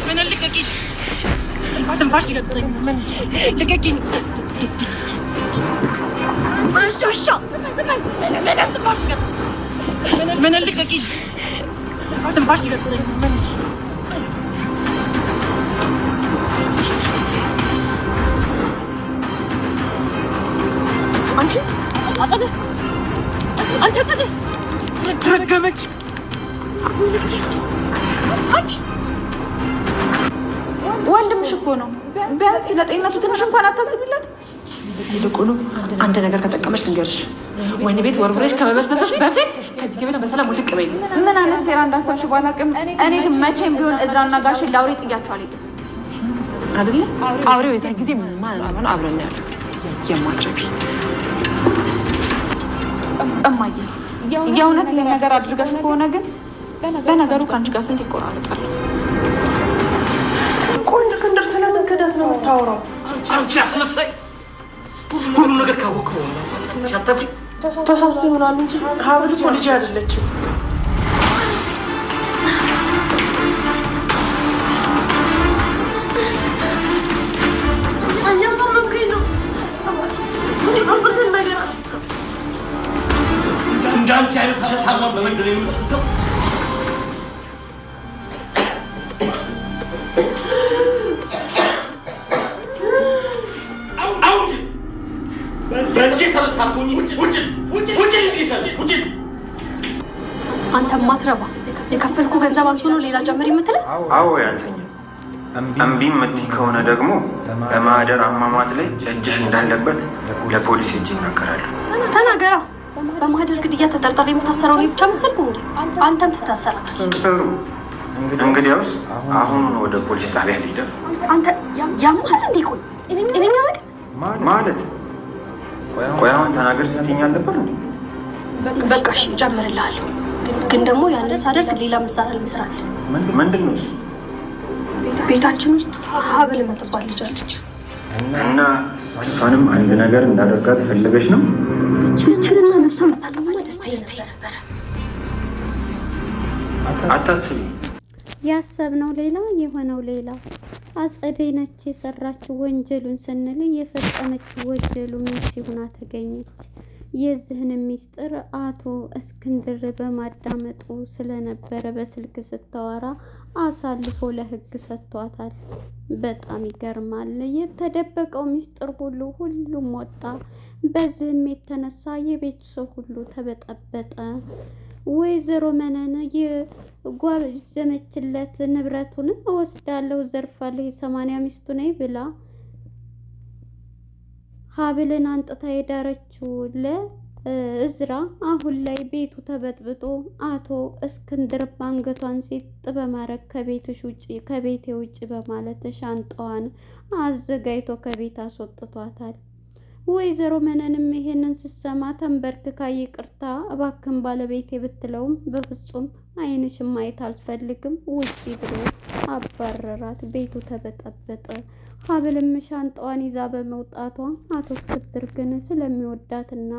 من اللي ما تنفعش لقاكين شوشة لا تنفعش من اللي لقاكين ما تنفعش አንቺ ረገመች ወንድምሽ እኮ ነው። ቢያንስ ለጤንነቱ ትንሽ እንኳን አታስቢለት። ይልቁኑ አንድ ነገር ከጠቀመች ልንገርሽ፣ ወይኔ ቤት ወርውረሽ ከመበስበሰሽ በፊት ከዚህ ግብን በሰላም ውልቅ በይ። ምን አይነት ሴራ እንዳሰብሽ ባላውቅም እኔ ግን መቼም ቢሆን እዝራና ጋሼን ለአውሬ ጥያቸው አልሄድም። አይደለ አውሬው የዛ ጊዜ ማን አብረን ያለ የማትረቢ እማዬ፣ የእውነት ይህን ነገር አድርጋሽ ከሆነ ግን ለነገሩ ከአንቺ ጋር ስንት ይቆራረጣል። ቆይ እስክንድር ስለምን ክዳት ነው የምታወራው? አንቺ አስመሳይ! ሁሉ ነገር ካወቀው ሳታፍሪ ተሳስቶ ይሆናል እንጂ ሀብል እኮ ልጅ አይደለችም። እንዳንቺ አይነት ተሸታማ በመንገድ የምትስተው አንተ ማትረባ የከፈልኩ ገንዘብ አንሶ ነው ሌላ ጨምር የምትለው? አዎ ያንሰኛል። እምቢ የምትይ ከሆነ ደግሞ በማህደር አሟሟት ላይ እጅሽ እንዳለበት ለፖሊስ እጅ ይናገራሉ። ተናገራ። በማህደር ግድያ ተጠርጣሪ የምታሰረው ነው ብቻ መሰልኩ እንዴ? አንተም ትታሰራለህ። ጥሩ፣ እንግዲያውስ አሁን ወደ ፖሊስ ጣቢያ ልሂድ። አንተ ያማል እንዴ? ቆይ እኔ ማለት ቆይ አሁን ተናገር ስትይኝ አልነበር እንዴ? በቃ እሺ እጨምርልሃለሁ። ግን ደግሞ ያንን ሳደርግ ሌላ መሳሪያ እንስራለን። ምንድን ነው እሱ? ቤታችን ውስጥ ሀብል የምትባል ልጅ አለች እና እሷንም አንድ ነገር እንዳደርጋት ፈለገች ነው? እችልና ነፍሷ መታጠፋ ደስታዬ ነበረ። አታስቢ። ያሰብነው ሌላ የሆነው ሌላ። አጸዴ ነች የሰራችው ወንጀሉን ስንል የፈጸመችው ወንጀሉ ሜርሲ ሆና ተገኘች። የዚህን ሚስጥር አቶ እስክንድር በማዳመጡ ስለነበረ በስልክ ስታወራ አሳልፎ ለሕግ ሰጥቷታል። በጣም ይገርማል። የተደበቀው ሚስጥር ሁሉም ወጣ። በዚህም የተነሳ የቤቱ ሰው ሁሉ ተበጠበጠ። ወይዘሮ መነን የጓዘመችለት ንብረቱን እወስዳለሁ፣ ዘርፋለሁ፣ የ80 ሚስቱ ነኝ ብላ ሀብልን አንጥታ የዳረችው ለእዝራ አሁን ላይ ቤቱ ተበጥብጦ አቶ እስክንድር አንገቷን ሴት በማድረግ ከቤቴ ውጭ በማለት ሻንጣዋን አዘጋጅቶ ከቤት አስወጥቷታል። ወይዘሮ መነንም ይሄንን ስትሰማ ተንበርክካ ይቅርታ እባክን ባለቤቴ ብትለውም በፍጹም ዓይንሽን ማየት አልፈልግም ውጪ ብሎ አባረራት። ቤቱ ተበጠበጠ። ሀብልም ሻንጣዋን ይዛ በመውጣቷ አቶ እስክንድር ግን ስለሚወዳትና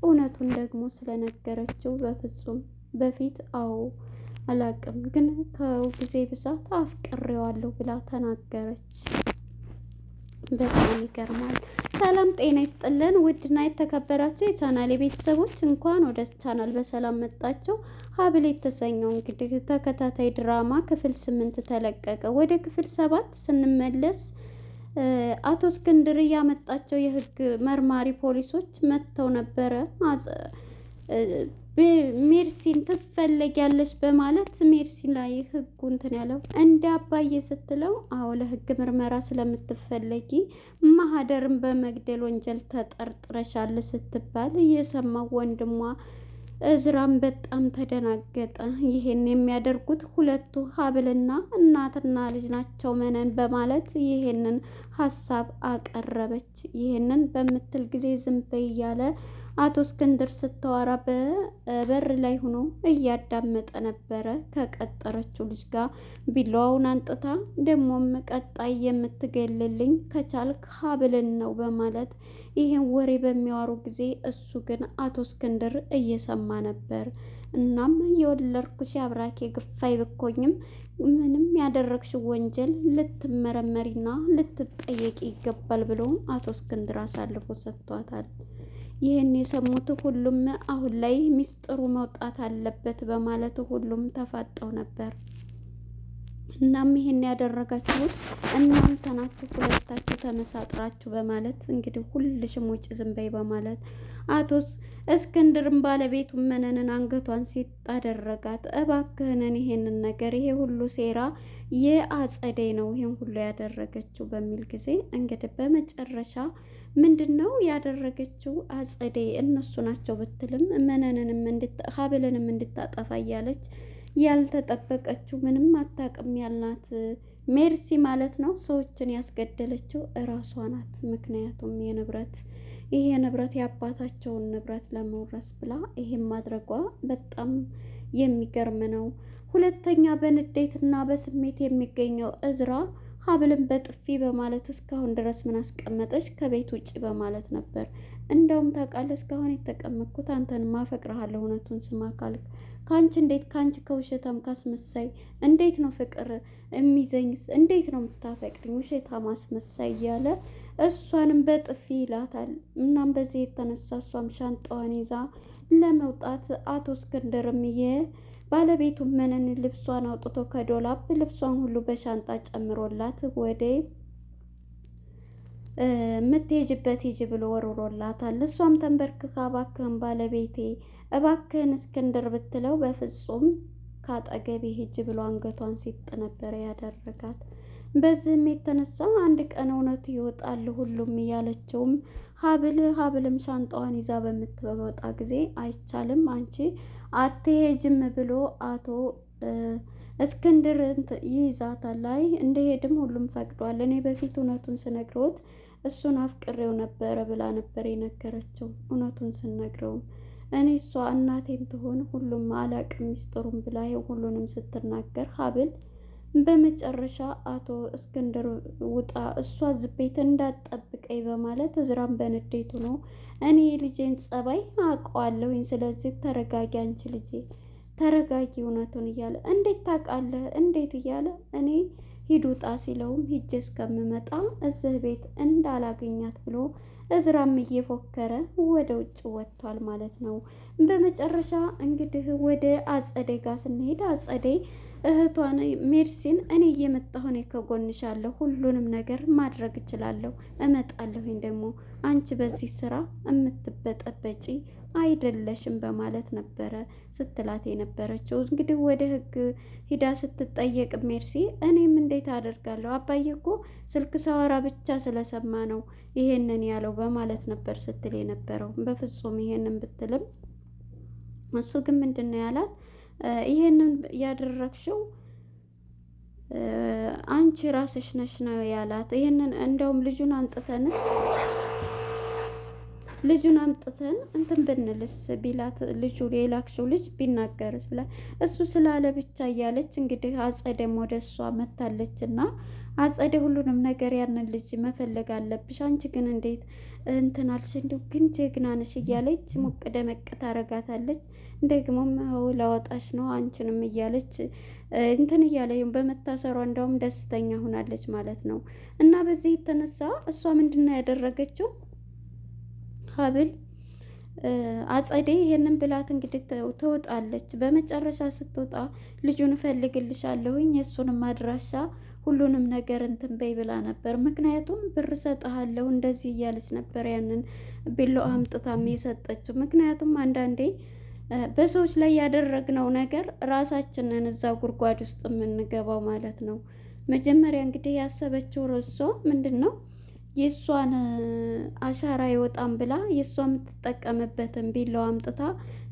እውነቱን ደግሞ ስለነገረችው በፍጹም በፊት አዎ አላቅም ግን ከጊዜ ብዛት አፍቅሬዋለሁ ብላ ተናገረች። በጣም ይገርማል። ሰላም ጤና ይስጥልን ውድና የተከበራችሁ የቻናል ቤተሰቦች እንኳን ወደ ቻናል በሰላም መጣችሁ። ሀብል የተሰኘው እንግዲህ ተከታታይ ድራማ ክፍል 8 ተለቀቀ። ወደ ክፍል 7 ስንመለስ አቶ እስክንድር ያመጣቸው የህግ መርማሪ ፖሊሶች መጥተው ነበረ። ሜርሲን ትፈለጊያለሽ በማለት ሜርሲን ላይ ህጉ እንትን ያለው እንደ አባዬ ስትለው አዎ ለህግ ምርመራ ስለምትፈለጊ ማህደርን በመግደል ወንጀል ተጠርጥረሻል ስትባል እየሰማው ወንድሟ እዝራም በጣም ተደናገጠ። ይሄን የሚያደርጉት ሁለቱ ሀብልና እናትና ልጅ ናቸው መነን በማለት ይሄንን ሀሳብ አቀረበች። ይሄንን በምትል ጊዜ ዝም በይ እያለ አቶ እስክንድር ስታወራ በበር ላይ ሆኖ እያዳመጠ ነበረ። ከቀጠረችው ልጅ ጋር ቢላዋውን አንጥታ ደግሞም ቀጣይ የምትገልልኝ ከቻልክ ሀብልን ነው በማለት ይህን ወሬ በሚያወሩ ጊዜ እሱ ግን አቶ እስክንድር እየሰማ ነበር። እናም የወለድኩሽ አብራኬ ግፋይ ብኮኝም ምንም ያደረግሽው ወንጀል ልትመረመሪና ልትጠየቂ ይገባል ብሎ አቶ እስክንድር አሳልፎ ሰጥቷታል። ይህን የሰሙት ሁሉም አሁን ላይ ሚስጥሩ መውጣት አለበት በማለት ሁሉም ተፋጠው ነበር። እናም ይሄን ያደረጋችሁት እናንተ ናችሁ፣ ሁለታችሁ ተመሳጥራችሁ በማለት እንግዲህ ሁልሽም ውጭ ዝም በይ በማለት አቶ እስክንድርም ባለቤቱ መነንን አንገቷን ሲጥ አደረጋት። እባክህንን ይሄንን ነገር ይሄ ሁሉ ሴራ የአጸደይ ነው ይሄን ሁሉ ያደረገችው በሚል ጊዜ እንግዲህ በመጨረሻ ምንድነው ያደረገችው አጸደይ እነሱ ናቸው ብትልም መነንንም ሀብልንም እንድታጠፋ እያለች ያልተጠበቀችው ምንም አታውቅም ያልናት ሜርሲ ማለት ነው ሰዎችን ያስገደለችው እራሷ ናት። ምክንያቱም ይሄ ንብረት የአባታቸውን ንብረት ለመውረስ ብላ ይሄን ማድረጓ በጣም የሚገርም ነው። ሁለተኛ በንዴትና በስሜት የሚገኘው እዝራ ሀብልን በጥፊ በማለት እስካሁን ድረስ ምን አስቀመጠች ከቤት ውጭ በማለት ነበር። እንደውም ታውቃለህ እስካሁን የተቀመጥኩት አንተን ማፈቅርሃለሁ እውነቱን ስማ ካልክ ከአንቺ ከውሸታም ካስመሳይ እንዴት ነው ፍቅር የሚዘኝስ? እንዴት ነው የምታፈቅሪኝ? ውሸታም አስመሳይ እያለ እሷንም በጥፊ ይላታል። እናም በዚህ የተነሳ እሷም ሻንጣዋን ይዛ ለመውጣት አቶ እስክንድርም ባለቤቱ መነን ልብሷን አውጥቶ ከዶላብ ልብሷን ሁሉ በሻንጣ ጨምሮላት ወደ የምትሄጅበት ሂጅ ብሎ ወርውሮላታል። እሷም ተንበርክካ እባክህን ባለቤቴ እባክህን እስክንድር ብትለው በፍጹም ካጠገቤ ሂጅ ብሎ አንገቷን ሲጥ ነበር ያደረጋት። በዚህም የተነሳ አንድ ቀን እውነቱ ይወጣል ሁሉም እያለችውም ሀብልም ሻንጣዋን ይዛ በምትወጣ ጊዜ አይቻልም አንቺ አትሄጅም ብሎ አቶ እስክንድር ይይዛታል። ላይ እንደሄድም ሁሉም ፈቅዷል። እኔ በፊት እውነቱን ስነግረውት እሱን አፍቅሬው ነበረ ብላ ነበር የነገረችው። እውነቱን ስነግረውም እኔ እሷ እናቴም ትሆን ሁሉም አላቅም ሚስጥሩም ብላ ሁሉንም ስትናገር ሀብል በመጨረሻ አቶ እስክንድር ውጣ እሷ ዝቤት እንዳትጠብቀኝ በማለት እዝራም በንዴቱ ነው እኔ ልጄን ጸባይ አውቀዋለሁኝ፣ ስለዚህ ተረጋጊ አንቺ ልጄ ተረጋጊ እውነቱን እያለ እንዴት ታውቃለህ እንዴት እያለ እኔ ሂድ ውጣ ሲለውም ሂጄ እስከምመጣ እዚህ ቤት እንዳላገኛት ብሎ እዝራም እየፎከረ ወደ ውጭ ወጥቷል ማለት ነው። በመጨረሻ እንግዲህ ወደ አጸደይ ጋር ስንሄድ አጸደይ እህቷን ሜርሲን እኔ እየመጣሁ እኔ ከጎንሻለሁ፣ ሁሉንም ነገር ማድረግ እችላለሁ፣ እመጣለሁኝ ደግሞ አንቺ በዚህ ስራ የምትበጠበጪ አይደለሽም በማለት ነበረ ስትላት የነበረችው። እንግዲህ ወደ ህግ ሂዳ ስትጠየቅ ሜርሲ እኔም እንዴት አደርጋለሁ አባዬ እኮ ስልክ ሳወራ ብቻ ስለሰማ ነው ይሄንን ያለው በማለት ነበር ስትል የነበረው። በፍጹም ይሄንን ብትልም እሱ ግን ምንድን ነው ያላት ይሄንን ያደረግሽው አንቺ ራስሽ ነሽ ነው ያላት። ይሄንን እንደውም ልጁን አምጥተን እንትን ብንልስ ቢላት ልጁ የላክሽው ልጅ ቢናገርስ ብላ እሱ ስላለ ብቻ እያለች እንግዲህ አጸደም ወደ እሷ መታለች እና አጸደ ሁሉንም ነገር ያንን ልጅ መፈለግ አለብሽ አንቺ ግን እንዴት እንትን አልሽ እንደው ግን ጀግና ነሽ እያለች ሞቅ ደመቅ ታረጋታለች። ደግሞም ላወጣሽ ነው አንቺንም እያለች እንትን እያለ በመታሰሯ እንደውም ደስተኛ ሆናለች ማለት ነው። እና በዚህ የተነሳ እሷ ምንድነው ያደረገችው ሀብል አጸዴ ይሄንን ብላት እንግዲህ ትወጣለች። በመጨረሻ ስትወጣ ልጁን እፈልግልሻለሁኝ የእሱንም አድራሻ ሁሉንም ነገር እንትን በይ ብላ ነበር። ምክንያቱም ብር ሰጥሃለሁ እንደዚህ እያለች ነበር ያንን ቢሎ አምጥታም የሰጠችው። ምክንያቱም አንዳንዴ በሰዎች ላይ ያደረግነው ነገር ራሳችንን እዛ ጉድጓድ ውስጥ የምንገባው ማለት ነው። መጀመሪያ እንግዲህ ያሰበችው ርዕሷ ምንድን ነው የእሷን አሻራ ይወጣም ብላ የእሷ የምትጠቀምበትን ቢላዋ አምጥታ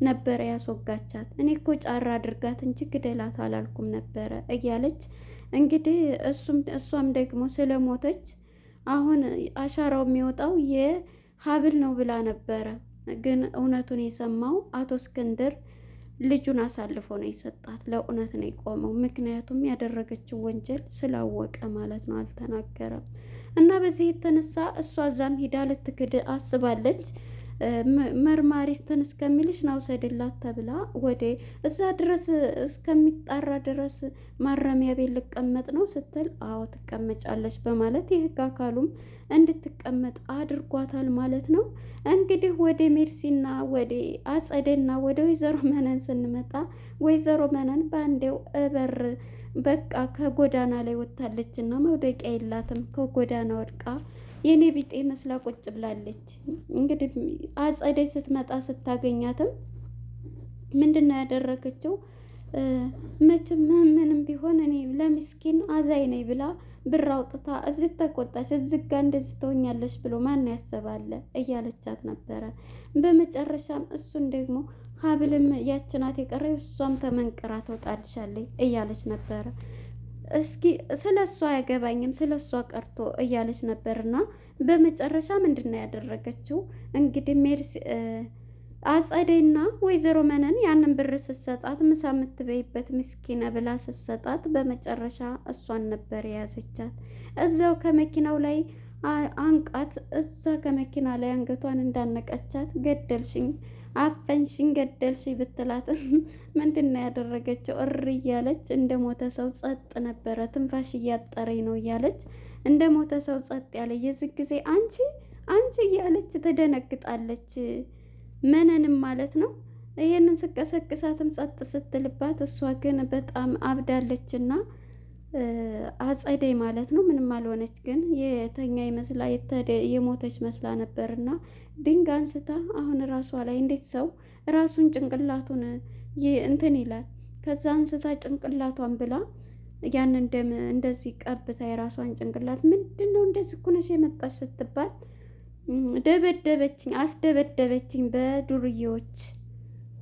ነበረ ያስወጋቻት። እኔ እኮ ጫራ አድርጋት እንጂ ግደላት አላልኩም ነበረ እያለች እንግዲህ እሷም ደግሞ ስለሞተች አሁን አሻራው የሚወጣው የሀብል ነው ብላ ነበረ ግን እውነቱን የሰማው አቶ እስክንድር ልጁን አሳልፎ ነው የሰጣት። ለእውነት ነው የቆመው። ምክንያቱም ያደረገችው ወንጀል ስላወቀ ማለት ነው። አልተናገረም እና በዚህ የተነሳ እሷ እዛም ሂዳ ልትክድ አስባለች። መርማሪስትን እስከሚልሽ ናውሰድላት ተብላ ወደ እዛ ድረስ እስከሚጣራ ድረስ ማረሚያ ቤት ልቀመጥ ነው ስትል፣ አዎ ትቀመጫለች በማለት የህግ አካሉም እንድትቀመጥ አድርጓታል ማለት ነው። እንግዲህ ወደ ሜርሲና ወደ አጸደና ወደ ወይዘሮ መነን ስንመጣ ወይዘሮ መነን በአንዴው እበር በቃ ከጎዳና ላይ ወጥታለች እና መውደቂያ የላትም። ከጎዳና ወድቃ የኔ ቢጤ መስላ ቁጭ ብላለች። እንግዲህ አጸደይ ስትመጣ ስታገኛትም ምንድነው ያደረገችው? መቼም ምንም ቢሆን እኔ ለምስኪን አዛይ ነኝ ብላ ብር አውጥታ እዚህ ተቆጣች። እዚህ ጋ እንደዚህ ትሆኛለች ብሎ ማን ያሰባለ እያለቻት ነበረ። በመጨረሻም እሱን ደግሞ ሀብልም ያችናት የቀረው እሷም ተመንቅራ ትወጣልሻለች እያለች ነበረ። እስኪ ስለ እሷ አያገባኝም ስለ እሷ ቀርቶ እያለች ነበርና በመጨረሻ ምንድነው ያደረገችው? እንግዲህ ሜርሲ አጸደይና ወይዘሮ መነን ያንን ብር ስትሰጣት ምሳ የምትበይበት ምስኪነ ብላ ስትሰጣት በመጨረሻ እሷን ነበር የያዘቻት። እዛው ከመኪናው ላይ አንቃት እዛ ከመኪና ላይ አንገቷን እንዳነቀቻት ገደልሽኝ፣ አፈንሽኝ፣ ገደልሽኝ ብትላት ምንድነው ያደረገችው? እሪ እያለች እንደ ሞተ ሰው ጸጥ ነበረ። ትንፋሽ እያጠረኝ ነው እያለች እንደ ሞተ ሰው ጸጥ ያለ የዚህ ጊዜ አንቺ አንቺ እያለች ትደነግጣለች። መነንም ማለት ነው። ይሄንን ስቀሰቅሳትም ጸጥ ስትልባት እሷ ግን በጣም አብዳለችና አጸደይ ማለት ነው ምንም አልሆነች፣ ግን የተኛ ይመስላ የሞተች መስላ ነበርና ድንጋይ አንስታ አሁን ራሷ ላይ እንዴት ሰው ራሱን ጭንቅላቱን እንትን ይላል። ከዛ አንስታ ጭንቅላቷን ብላ ያንን ደም እንደዚህ ቀብታ የራሷን ጭንቅላት ምንድነው እንደዚህ ኩነሽ የመጣች ስትባል ደበደበችኝ፣ አስደበደበችኝ በዱርዬዎች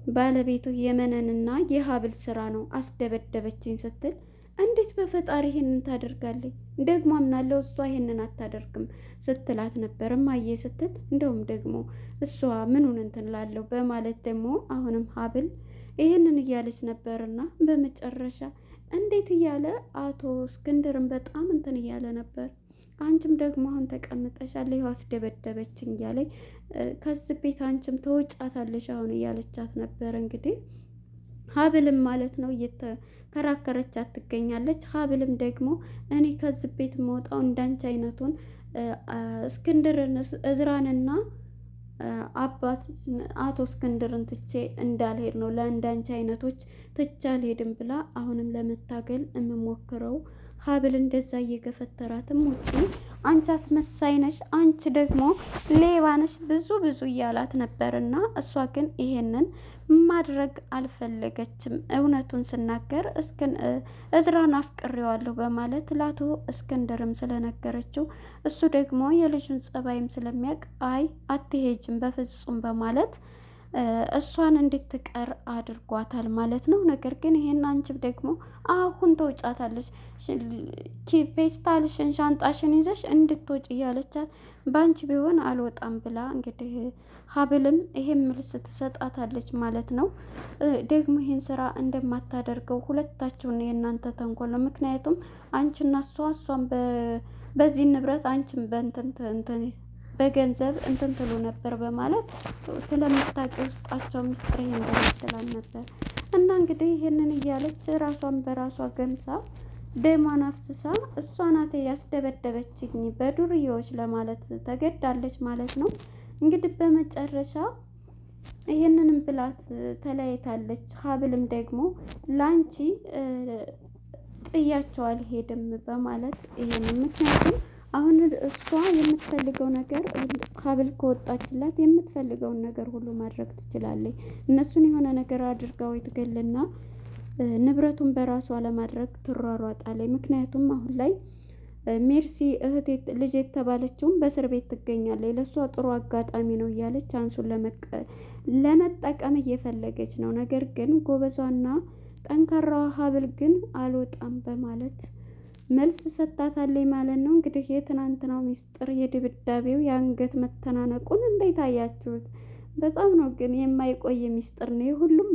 ባለቤቱ የመነንና የሀብል ስራ ነው አስደበደበችኝ ስትል እንዴት በፈጣሪ ይሄንን ታደርጋለች? ደግሞ አምናለሁ እሷ ይሄንን አታደርግም ስትላት ነበር። እማዬ ስትል እንደውም ደግሞ እሷ ምኑን እንትን ላለው በማለት ደግሞ አሁንም ሀብል ይሄንን እያለች ነበርና በመጨረሻ እንዴት እያለ አቶ እስክንድርን በጣም እንትን እያለ ነበር። አንቺም ደግሞ አሁን ተቀምጠሻል፣ ይኸው አስደበደበችኝ እያለች ከዚህ ቤት አንቺም ተወጫታለሽ አሁን እያለቻት ነበር። እንግዲህ ሀብልም ማለት ነው እየተከራከረቻት ትገኛለች። ሀብልም ደግሞ እኔ ከዚህ ቤት መውጣው እንዳንቺ አይነቱን እስክንድርን እዝራንና አባት አቶ እስክንድርን ትቼ እንዳልሄድ ነው፣ ለእንዳንቺ አይነቶች ትቼ አልሄድም ብላ አሁንም ለመታገል የምሞክረው ሀብል እንደዛ እየገፈተራትም ውጪ አንቺ አስመሳይ ነሽ፣ አንቺ ደግሞ ሌባ ነሽ ብዙ እያላት ነበርና እሷ ግን ይሄንን ማድረግ አልፈለገችም። እውነቱን ስናገር እዝራን አፍቅሬዋለሁ በማለት ለአቶ እስክንድርም ስለነገረችው እሱ ደግሞ የልጁን ጸባይም ስለሚያውቅ አይ አትሄጅም በፍጹም በማለት እሷን እንድትቀር አድርጓታል ማለት ነው። ነገር ግን ይሄን አንቺ ደግሞ አሁን ተውጫታለሽ፣ ፌስታልሽን ሻንጣሽን ይዘሽ እንድትወጪ እያለቻት በአንቺ ቢሆን አልወጣም ብላ እንግዲህ ሀብልም ይሄን መልስ ትሰጣታለች ማለት ነው። ደግሞ ይሄን ስራ እንደማታደርገው ሁለታችሁን የእናንተ ተንኮል ነው። ምክንያቱም አንቺና እሷን በዚህ ንብረት አንቺም በእንትን በገንዘብ እንትን ትሉ ነበር በማለት ስለምታውቂ ውስጣቸው ምስጢር እንደምትላል ነበር። እና እንግዲህ ይሄንን እያለች ራሷን በራሷ ገምሳ ደሟን አፍስሳ እሷ ናት ያስደበደበችኝ በዱርዬዎች ለማለት ተገዳለች ማለት ነው። እንግዲህ በመጨረሻ ይሄንንም ብላት ተለያይታለች። ሀብልም ደግሞ ላንቺ ጥያቸው አልሄድም በማለት ይሄንን ምክንያቱም አሁን እሷ የምትፈልገው ነገር ሀብል ከወጣችላት የምትፈልገውን ነገር ሁሉ ማድረግ ትችላለች። እነሱን የሆነ ነገር አድርጋው ትገልና ንብረቱን በራሷ ለማድረግ ትሯሯጣለች። ምክንያቱም አሁን ላይ ሜርሲ ልጅ የተባለችውም በእስር ቤት ትገኛለች። ለእሷ ጥሩ አጋጣሚ ነው እያለች አንሱን ለመጠቀም እየፈለገች ነው። ነገር ግን ጎበዟና ጠንካራዋ ሀብል ግን አልወጣም በማለት መልስ ሰጣታለች ማለት ነው። እንግዲህ የትናንትናው ሚስጥር የድብዳቤው የአንገት መተናነቁን እንዴት አያችሁት? በጣም ነው ግን የማይቆይ ሚስጥር ነው። ሁሉም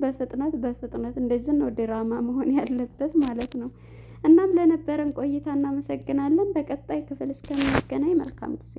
በፍጥነት እንደዚህ ነው ድራማ መሆን ያለበት ማለት ነው። እናም ለነበረን ቆይታ እናመሰግናለን። በቀጣይ ክፍል እስከምንገናኝ መልካም ጊዜ